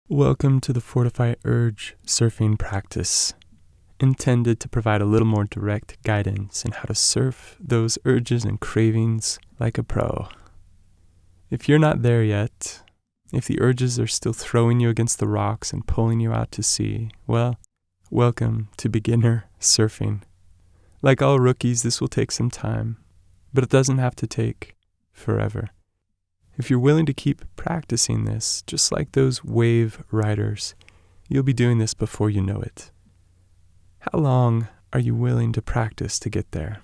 Welcome to the Fortify Urge surfing practice, intended to provide a little more direct guidance in how to surf those urges and cravings like a pro. If you're not there yet, if the urges are still throwing you against the rocks and pulling you out to sea, well, welcome to beginner surfing. Like all rookies, this will take some time, but it doesn't have to take forever. If you're willing to keep practicing this, just like those wave riders, you'll be doing this before you know it. How long are you willing to practice to get there?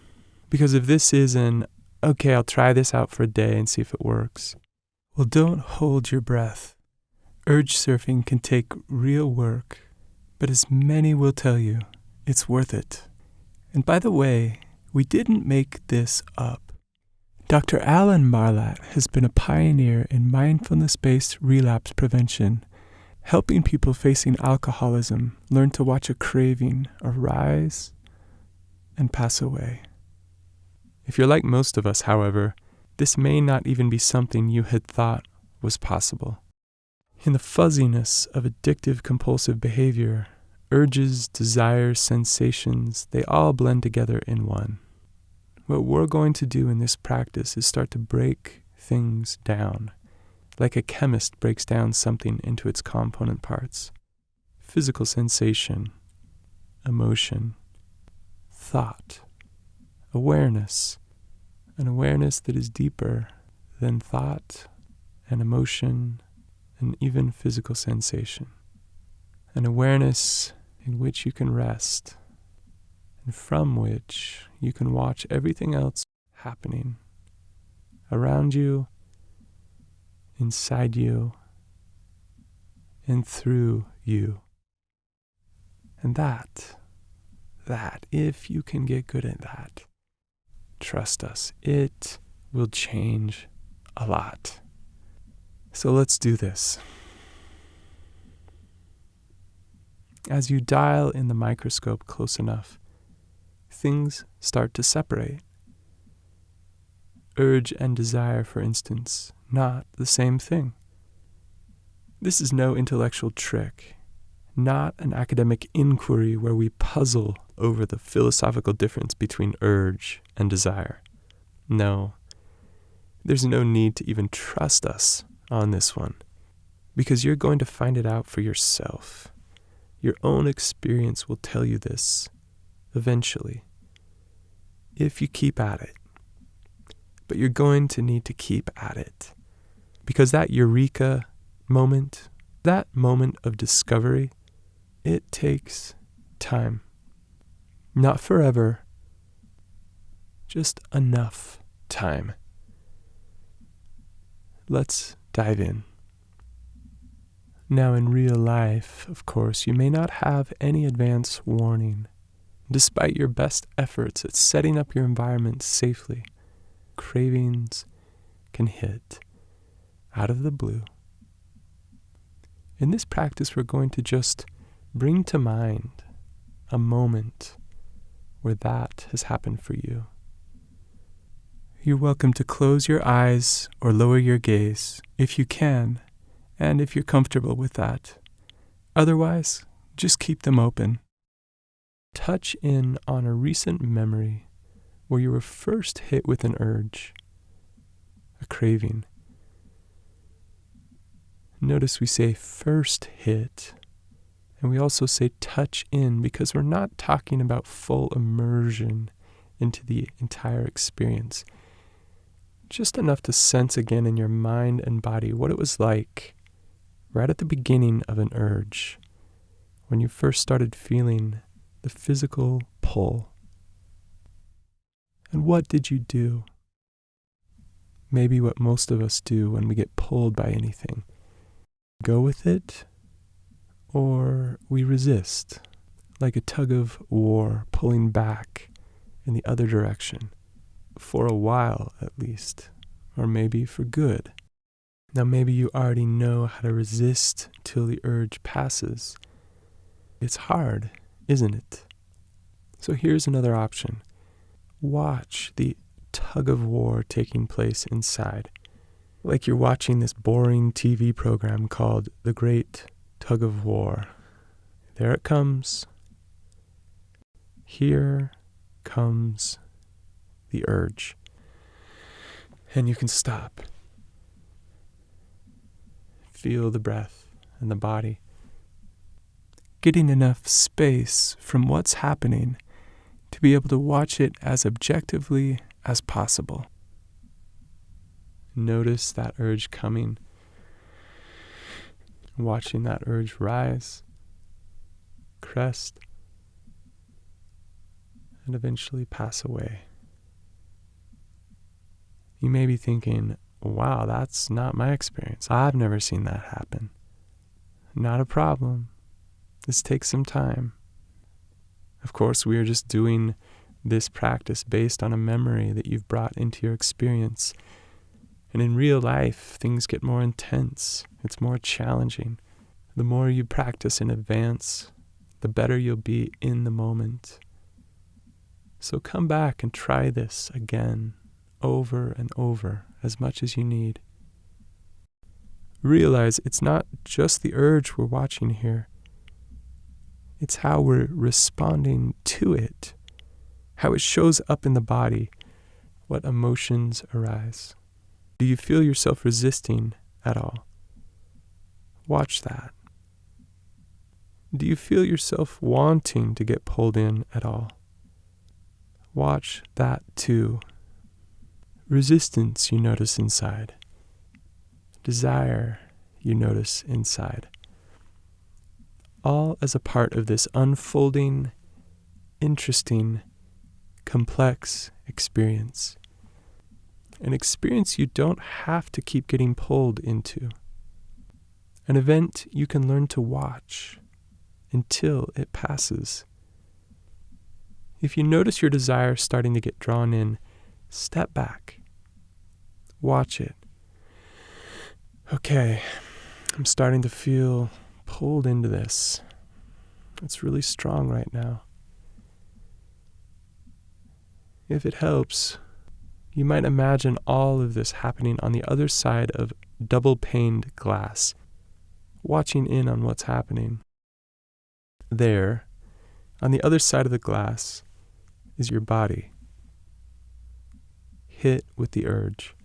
Because if this is okay, I'll try this out for a day and see if it works, well, don't hold your breath. Urge surfing can take real work, but as many will tell you, it's worth it. And by the way, we didn't make this up. Dr. Alan Marlatt has been a pioneer in mindfulness-based relapse prevention, helping people facing alcoholism learn to watch a craving arise and pass away. If you're like most of us, however, this may not even be something you had thought was possible. In the fuzziness of addictive compulsive behavior, urges, desires, sensations, they all blend together in one. What we're going to do in this practice is start to break things down, like a chemist breaks down something into its component parts. Physical sensation, emotion, thought, awareness, an awareness that is deeper than thought and emotion and even physical sensation. An awareness in which you can rest, and from which you can watch everything else happening around you, inside you, and through you. And that, if you can get good at that, trust us, it will change a lot. So let's do this. As you dial in the microscope close enough, things start to separate. Urge and desire, for instance, not the same thing. This is no intellectual trick, not an academic inquiry where we puzzle over the philosophical difference between urge and desire. No, there's no need to even trust us on this one, because you're going to find it out for yourself. Your own experience will tell you this eventually, if you keep at it. But you're going to need to keep at it, because that eureka moment, that moment of discovery, it takes time. Not forever, just enough time. Let's dive in. Now, in real life, of course, you may not have any advance warning. Despite your best efforts at setting up your environment safely, cravings can hit out of the blue. In this practice, we're going to just bring to mind a moment where that has happened for you. You're welcome to close your eyes or lower your gaze if you can, and if you're comfortable with that. Otherwise, just keep them open. Touch in on a recent memory where you were first hit with an urge, a craving. Notice we say first hit, and we also say touch in, because we're not talking about full immersion into the entire experience. Just enough to sense again in your mind and body what it was like right at the beginning of an urge, when you first started feeling the physical pull. And what did you do? Maybe what most of us do when we get pulled by anything. Go with it, or we resist, like a tug of war pulling back in the other direction, for a while at least, or maybe for good. Now maybe you already know how to resist till the urge passes. It's hard, isn't it? So here's another option. Watch the tug of war taking place inside, like you're watching this boring TV program called The Great tug of war. There it comes. Here comes the urge. And you can stop. Feel the breath and the body. Getting enough space from what's happening to be able to watch it as objectively as possible. Notice that urge coming. Watching that urge rise, crest, and eventually pass away. You may be thinking, wow, that's not my experience. I've never seen that happen. Not a problem. This takes some time. Of course, we are just doing this practice based on a memory that you've brought into your experience. And in real life, things get more intense. It's more challenging. The more you practice in advance, the better you'll be in the moment. So come back and try this again, over and over, as much as you need. Realize it's not just the urge we're watching here. It's how we're responding to it, how it shows up in the body, what emotions arise. Do you feel yourself resisting at all? Watch that. Do you feel yourself wanting to get pulled in at all? Watch that too. Resistance you notice inside. Desire you notice inside. All as a part of this unfolding, interesting, complex experience. An experience you don't have to keep getting pulled into. An event you can learn to watch until it passes. If you notice your desire starting to get drawn in, step back. Watch it. Okay, I'm starting to feel pulled into this. It's really strong right now. If it helps, you might imagine all of this happening on the other side of double-paned glass, watching in on what's happening. There, on the other side of the glass, is your body, hit with the urge.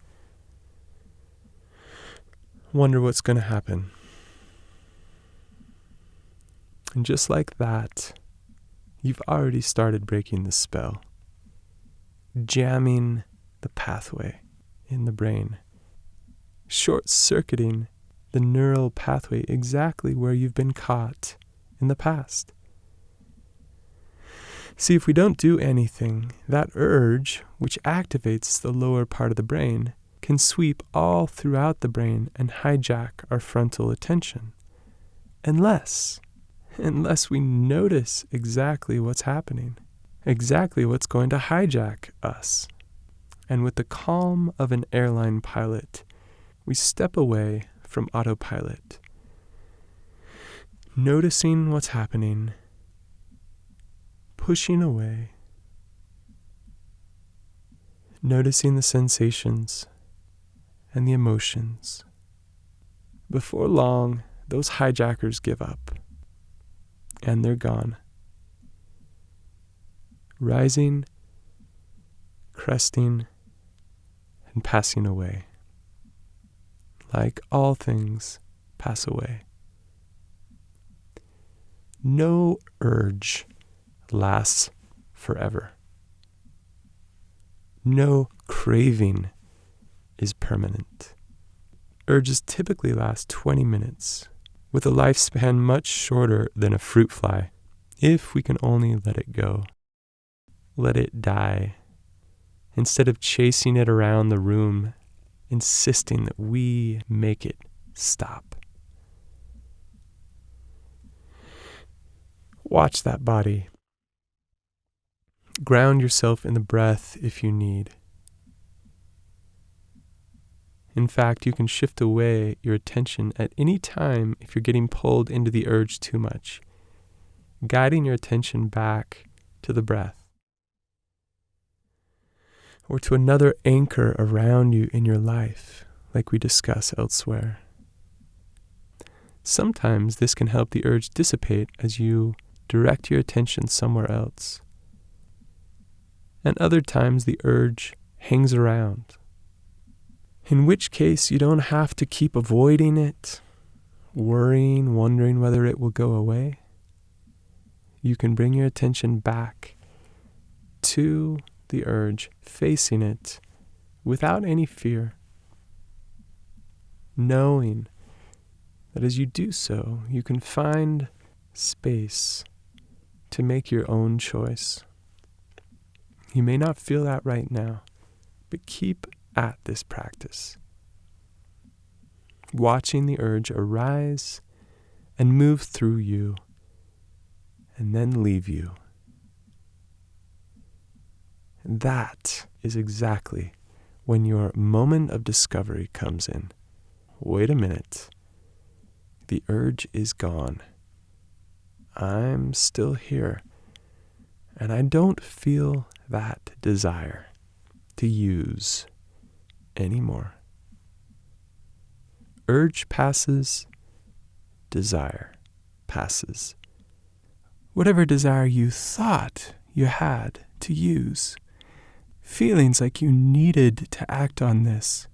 Wonder what's going to happen. And just like that, you've already started breaking the spell, jamming the pathway in the brain, short-circuiting the neural pathway exactly where you've been caught in the past. See, if we don't do anything, that urge, which activates the lower part of the brain, can sweep all throughout the brain and hijack our frontal attention. Unless we notice exactly what's happening, exactly what's going to hijack us. And with the calm of an airline pilot, we step away from autopilot, noticing what's happening, pushing away, noticing the sensations and the emotions. Before long, those hijackers give up, and they're gone. Rising, cresting, and passing away. Like all things pass away. No urge lasts forever. No craving is permanent. Urges typically last 20 minutes, with a lifespan much shorter than a fruit fly, if we can only let it go. Let it die, instead of chasing it around the room, insisting that we make it stop. Watch that body. Ground yourself in the breath if you need. In fact, you can shift away your attention at any time if you're getting pulled into the urge too much, guiding your attention back to the breath, or to another anchor around you in your life, like we discuss elsewhere. Sometimes this can help the urge dissipate as you direct your attention somewhere else. And other times the urge hangs around, in which case you don't have to keep avoiding it, worrying, wondering whether it will go away. You can bring your attention back to the urge, facing it without any fear, knowing that as you do so, you can find space to make your own choice. You may not feel that right now, but keep at this practice, watching the urge arise and move through you and then leave you. That is exactly when your moment of discovery comes in. Wait a minute. The urge is gone. I'm still here, and I don't feel that desire to use anymore. Urge passes, desire passes. Whatever desire you thought you had to use, feelings like you needed to act on this,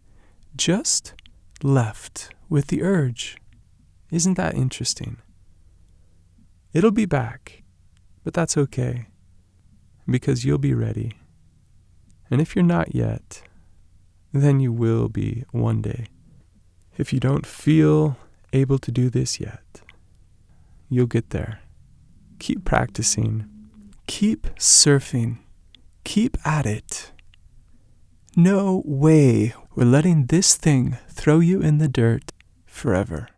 just left with the urge. Isn't that interesting? It'll be back, but that's okay, because you'll be ready. And if you're not yet, then you will be one day. If you don't feel able to do this yet, you'll get there. Keep practicing. Keep surfing. Keep at it. No way we're letting this thing throw you in the dirt forever.